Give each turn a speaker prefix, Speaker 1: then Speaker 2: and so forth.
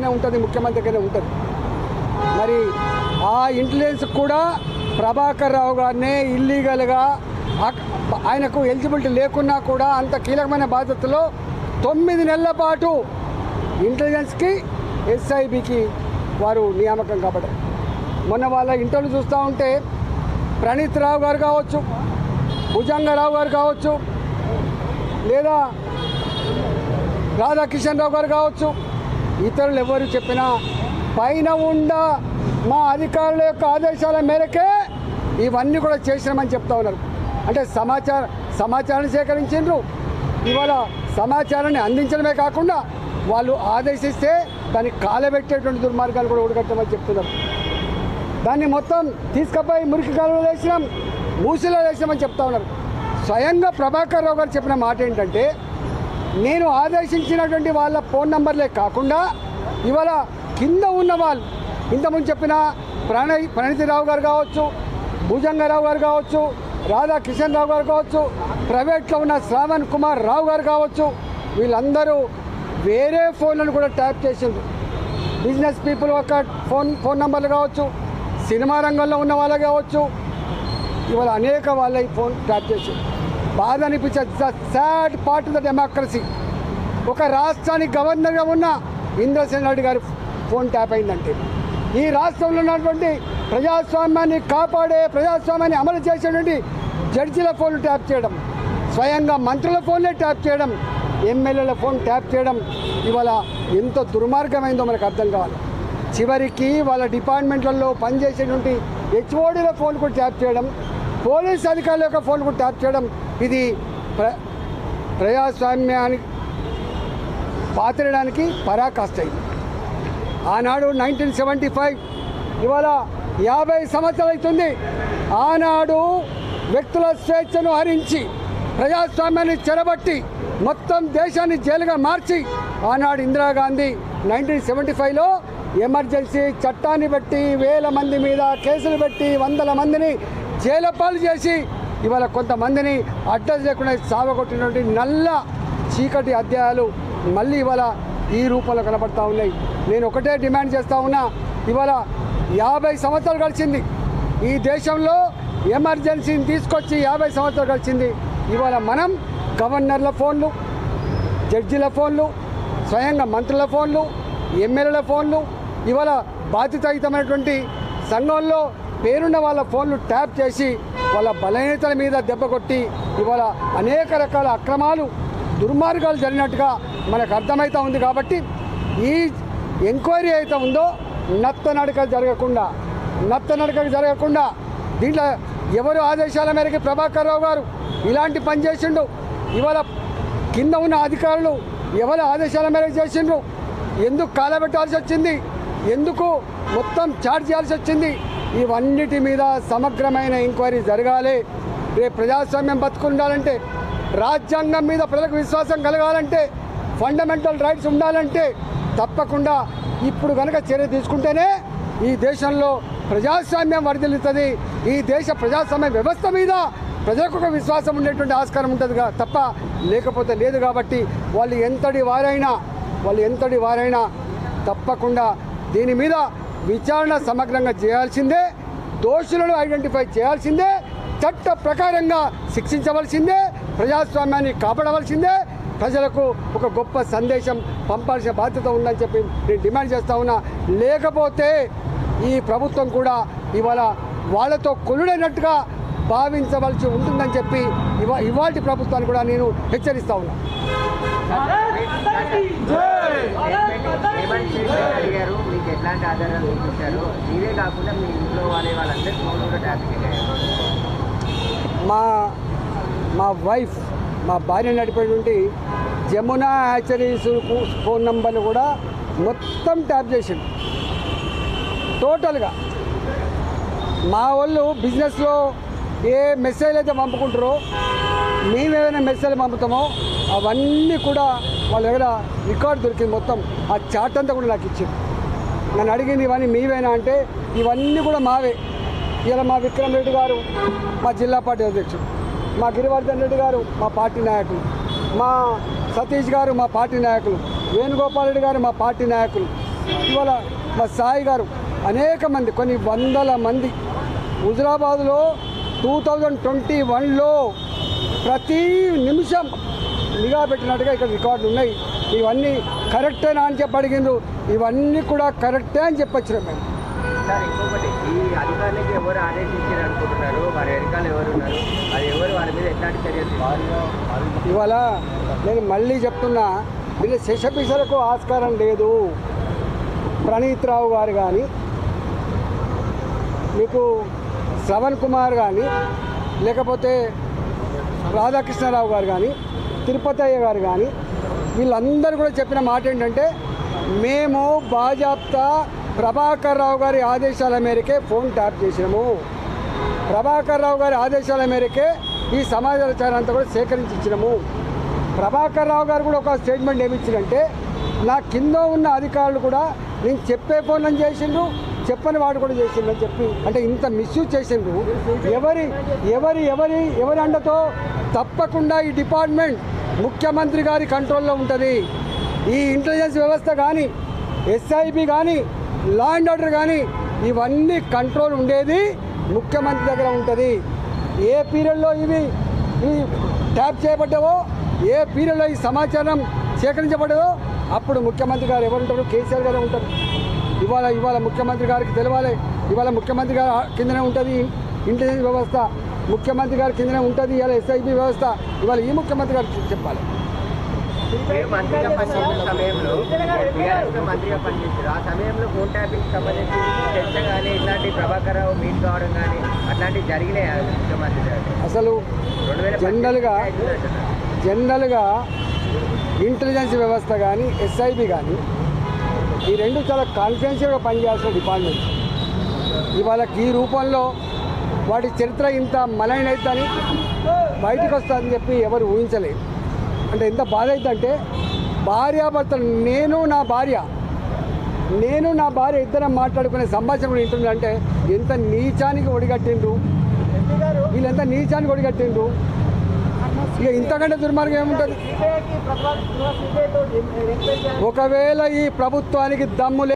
Speaker 1: దగ్గరనే ఉంటుంది, ముఖ్యమంత్రి దగ్గరనే ఉంటుంది. మరి ఆ ఇంటెలిజెన్స్ కూడా ప్రభాకర్ రావు గారినే ఇల్లీగల్గా ఆయనకు ఎలిజిబిలిటీ లేకున్నా కూడా అంత కీలకమైన బాధ్యతలో 9 నెలల పాటు ఇంటెలిజెన్స్కి ఎస్ఐబికి వారు నియామకం కాబట్టి మొన్న వాళ్ళ ఇంటర్వ్యూ చూస్తూ ఉంటే ప్రణీత్ రావు గారు కావచ్చు, భుజంగరావు గారు కావచ్చు, లేదా రాధాకిషన్ రావు గారు కావచ్చు, ఇతరులు ఎవరు చెప్పినా పైన ఉండ మా అధికారుల యొక్క ఆదేశాల మేరకే ఇవన్నీ కూడా చేసినామని చెప్తా ఉన్నారు. అంటే సమాచారాన్ని సేకరించారు. ఇవాళ సమాచారాన్ని అందించడమే కాకుండా వాళ్ళు ఆదేశిస్తే దాన్ని కాలబెట్టేటువంటి దుర్మార్గాలు కూడా ఊడగట్టమని చెప్తున్నారు. దాన్ని మొత్తం తీసుకుపోయి మురికి కాలంలో వేసినాం, మూసిలో వేసినామని చెప్తా ఉన్నారు. స్వయంగా ప్రభాకర్ రావు గారు చెప్పిన మాట ఏంటంటే, నేను ఆదేశించినటువంటి వాళ్ళ ఫోన్ నంబర్లే కాకుండా ఇవాళ కింద ఉన్న వాళ్ళు ఇంతకుముందు చెప్పిన ప్రణీతిరావు గారు కావచ్చు, భుజంగరావు గారు కావచ్చు, రాధాకిషన్ రావు గారు కావచ్చు, ప్రైవేట్లో ఉన్న శ్రావణ్ కుమార్ రావు గారు కావచ్చు, వీళ్ళందరూ వేరే ఫోన్లను కూడా ట్యాప్ చేసిండ్రు. బిజినెస్ పీపుల్ ఒక ఫోన్ నంబర్లు కావచ్చు, సినిమా రంగంలో ఉన్న వాళ్ళు కావచ్చు, ఇవాళ అనేక వాళ్ళ ఈ ఫోన్ ట్యాప్ చేసిండ్రు. బాధ అనిపించే sad part of the democracy. ఒక రాష్ట్రానికి గవర్నర్గా ఉన్న ఇంద్రసేన్ రెడ్డి గారి ఫోన్ ట్యాప్ అయిందంటే, ఈ రాష్ట్రంలో ఉన్నటువంటి ప్రజాస్వామ్యాన్ని కాపాడే, ప్రజాస్వామ్యాన్ని అమలు చేసేటువంటి జడ్జిల ఫోన్లు ట్యాప్ చేయడం, స్వయంగా మంత్రుల ఫోన్లే ట్యాప్ చేయడం, ఎమ్మెల్యేల ఫోన్ ట్యాప్ చేయడం ఇవాళ ఎంత దుర్మార్గమైందో మనకు అర్థం కావాలి. చివరికి వాళ్ళ డిపార్ట్మెంట్లలో పనిచేసేటువంటి హెచ్ఓడీల ఫోన్ కూడా ట్యాప్ చేయడం, పోలీస్ అధికారుల యొక్క ఫోన్ కూడా ట్యాప్ చేయడం, ఇది ప్రజాస్వామ్యానికి పాతరడానికి పరాకాష్ట. ఇది ఆనాడు 1975, ఇవాళ 50 సంవత్సరాలు అవుతుంది. ఆనాడు వ్యక్తుల స్వేచ్ఛను హరించి ప్రజాస్వామ్యాన్ని చెరబట్టి మొత్తం దేశాన్ని జైలుగా మార్చి ఆనాడు ఇందిరాగాంధీ 1975లో ఎమర్జెన్సీ చట్టాన్ని బట్టి వేల మంది మీద కేసులు పెట్టి వందల మందిని జైలు పాలు చేసి ఇవాళ కొంతమందిని అడ్రస్ లేకుండా సావగొట్టినటువంటి నల్ల చీకటి అధ్యాయాలు మళ్ళీ ఇవాళ ఈ రూపంలో కనబడతా ఉన్నాయి. నేను ఒకటే డిమాండ్ చేస్తూ ఉన్నా, ఇవాళ 50 సంవత్సరాలు గడిచింది ఈ దేశంలో, ఎమర్జెన్సీని తీసుకొచ్చి 50 సంవత్సరాలు గడిచింది. ఇవాళ మనం గవర్నర్ల ఫోన్లు, జడ్జిల ఫోన్లు, స్వయంగా మంత్రుల ఫోన్లు, ఎమ్మెల్యేల ఫోన్లు, ఇవాళ బాధ్యతాయుతమైనటువంటి సంఘంలో పేరున్న వాళ్ళ ఫోన్లు ట్యాప్ చేసి వాళ్ళ బలహీనతల మీద దెబ్బ కొట్టి ఇవాళ అనేక రకాల అక్రమాలు, దుర్మార్గాలు జరిగినట్టుగా మనకు అర్థమవుతూ ఉంది. కాబట్టి ఈ ఎంక్వైరీ అయితే ఉందో నత్తనడక జరగకుండా దీంట్లో ఎవరు ఆదేశాల మేరకు ప్రభాకర్ రావు గారు ఇలాంటి పని చేసిండు, ఇవాళ కింద ఉన్న అధికారులు ఎవరి ఆదేశాల మేరకు చేసిండ్రు, ఎందుకు కాలబెట్టాల్సి వచ్చింది, ఎందుకు మొత్తం చార్జ్ చేయాల్సి వచ్చింది, ఇవన్నిటి మీద సమగ్రమైన ఎంక్వైరీ జరగాలి. రేపు ప్రజాస్వామ్యం బతుకుండాలంటే, రాజ్యాంగం మీద ప్రజలకు విశ్వాసం కలగాలంటే, ఫండమెంటల్ రైట్స్ ఉండాలంటే తప్పకుండా ఇప్పుడు కనుక చర్య తీసుకుంటేనే ఈ దేశంలో ప్రజాస్వామ్యం వర్ధిల్లుతుంది. ఈ దేశ ప్రజాస్వామ్య వ్యవస్థ మీద ప్రజలకు ఒక విశ్వాసం ఉండేటువంటి ఆస్కారం ఉంటుంది తప్ప లేకపోతే లేదు. కాబట్టి వాళ్ళు ఎంతటి వారైనా తప్పకుండా దీని మీద విచారణ సమగ్రంగా చేయాల్సిందే, దోషులను ఐడెంటిఫై చేయాల్సిందే, చట్ట ప్రకారంగా శిక్షించవలసిందే, ప్రజాస్వామ్యాన్ని కాపాడవలసిందే, ప్రజలకు ఒక గొప్ప సందేశం పంపాల్సిన బాధ్యత ఉందని చెప్పి నేను డిమాండ్ చేస్తా ఉన్నా. లేకపోతే ఈ ప్రభుత్వం కూడా ఇవాళ వాళ్ళతో కొలుడైనట్టుగా భావించవలసి ఉంటుందని చెప్పి ఇవాల్టి ప్రభుత్వాన్ని కూడా నేను హెచ్చరిస్తా ఉన్నా. మా వైఫ్, మా భార్య నడిపేటువంటి జమునా హ్యాచరీస్ ఫోన్ నంబర్లు కూడా మొత్తం ట్యాప్ చేసిండు టోటల్గా. మా వాళ్ళు బిజినెస్లో ఏ మెసేజ్ అయితే పంపుకుంటారో, మేమేమైనా మెసేజ్ పంపుతామో అవన్నీ కూడా వాళ్ళ దగ్గర రికార్డు దొరికింది. మొత్తం ఆ చాట్ అంతా కూడా నాకు ఇచ్చింది. నన్ను అడిగింది ఇవన్నీ మీవేనా అంటే ఇవన్నీ కూడా మావే. ఇలా మా విక్రమ్ రెడ్డి గారు మా జిల్లా పార్టీ అధ్యక్షుడు, మా గిరివర్ధన్ రెడ్డి గారు మా పార్టీ నాయకులు, మా సతీష్ గారు మా పార్టీ నాయకులు, వేణుగోపాల్ రెడ్డి గారు మా పార్టీ నాయకులు, ఇవాళ మా సాయి గారు అనేక మంది కొన్ని వందల మంది హుజురాబాద్లో 2021లో ప్రతి నిమిషం నిఘా పెట్టినట్టుగా ఇక్కడ రికార్డులు ఉన్నాయి. ఇవన్నీ కరెక్టేనా అని చెప్పి అడిగిండ్రు. ఇవన్నీ కూడా కరెక్టే అని చెప్పొచ్చినాం మేము.
Speaker 2: సార్ ఇంకొకటి, ఈ అధికారులకి ఎవరు ఆదేశించారు అనుకుంటున్నారు, వారి వెనకాల ఎవరు ఉన్నారు, అది ఎవరు, వారి మీద ఎట్లాంటి చర్యలు?
Speaker 1: ఇవాళ నేను మళ్ళీ చెప్తున్నా, వీళ్ళు శశపిశలకు ఆస్కారం లేదు. ప్రణీత్ రావు గారు కానీ, మీకు శ్రవణ్ కుమార్ కానీ, లేకపోతే రాధాకృష్ణరావు గారు కానీ, తిరుపతయ్య గారు కానీ, వీళ్ళందరూ కూడా చెప్పిన మాట ఏంటంటే, మేము బాజాప్తా ప్రభాకర్ రావు గారి ఆదేశాల మేరకే ఫోన్ ట్యాప్ చేసినాము. ప్రభాకర్ రావు గారి ఆదేశాల మేరకే ఈ సమాచారం అంతా కూడా సేకరించి ఇచ్చినాము. ప్రభాకర్ రావు గారు కూడా ఒక స్టేట్మెంట్ ఏమి ఇచ్చిందంటే, నా కింద ఉన్న అధికారులు కూడా నేను చెప్పే ఫోన్లను చేసిండ్రు, చెప్పని వాడు కూడా చేసిండ్రు అని చెప్పి, అంటే ఇంత మిస్యూజ్ చేసిండ్రు. ఎవరి ఎవరి ఎవరి ఎవరి అండతో? తప్పకుండా ఈ డిపార్ట్మెంట్ ముఖ్యమంత్రి గారి కంట్రోల్లో ఉంటుంది. ఈ ఇంటెలిజెన్స్ వ్యవస్థ కానీ, ఎస్ఐబి కానీ, లా అండ్ ఆర్డర్ కానీ, ఇవన్నీ కంట్రోల్ ఉండేది ముఖ్యమంత్రి దగ్గర ఉంటుంది. ఏ పీరియడ్లో ఇవి ట్యాప్ చేయబడ్డావో, ఏ పీరియడ్లో ఈ సమాచారం సేకరించబడ్డదో అప్పుడు ముఖ్యమంత్రి గారు ఎవరుంటారు? కేసీఆర్ గారే ఉంటారు. ఇవాళ ముఖ్యమంత్రి గారికి తెలవాలి. ఇవాళ ముఖ్యమంత్రి గారు కిందనే ఉంటుంది ఇంటెలిజెన్స్ వ్యవస్థ, ముఖ్యమంత్రి గారి కిందనే ఉంటుంది ఇవాళ ఎస్ఐబి వ్యవస్థ. ఇవాళ ఈ ముఖ్యమంత్రి గారు చెప్పాలి.
Speaker 2: మంత్రిగా పనిచేసిన సమయంలో మంత్రిగా పనిచేశారు. ఆ సమయంలో ఫోన్ ట్యాపింగ్ సంబంధించి చర్చ కానీ, ఇట్లాంటి ప్రభాకర్ రావు మీట్ కావడం కానీ అట్లాంటివి జరిగినాయి ముఖ్యమంత్రి గారు?
Speaker 1: అసలు జనరల్గా ఇంటెలిజెన్స్ వ్యవస్థ కానీ, ఎస్ఐబి కానీ, ఈ రెండు చాలా కాన్ఫిడెన్షియల్గా పనిచేయాల్సిన డిపార్ట్మెంట్. ఇవాళకి ఈ రూపంలో వాటి చరిత్ర ఇంత మలైన అవుతుందని, బయటకు వస్తుందని చెప్పి ఎవరు ఊహించలేదు. అంటే ఎంత బాధ అవుతుందంటే, భార్యాభర్తలు నేను నా భార్య ఇద్దరం మాట్లాడుకునే సంభాషణ కూడా వింటుందంటే ఎంత నీచానికి ఒడిగట్టిండ్రు వీళ్ళు, ఎంత నీచానికి ఒడిగట్టిండ్రు. ఇక ఇంతకంటే దుర్మార్గం ఏముంటుంది? ఒకవేళ ఈ ప్రభుత్వానికి దమ్ము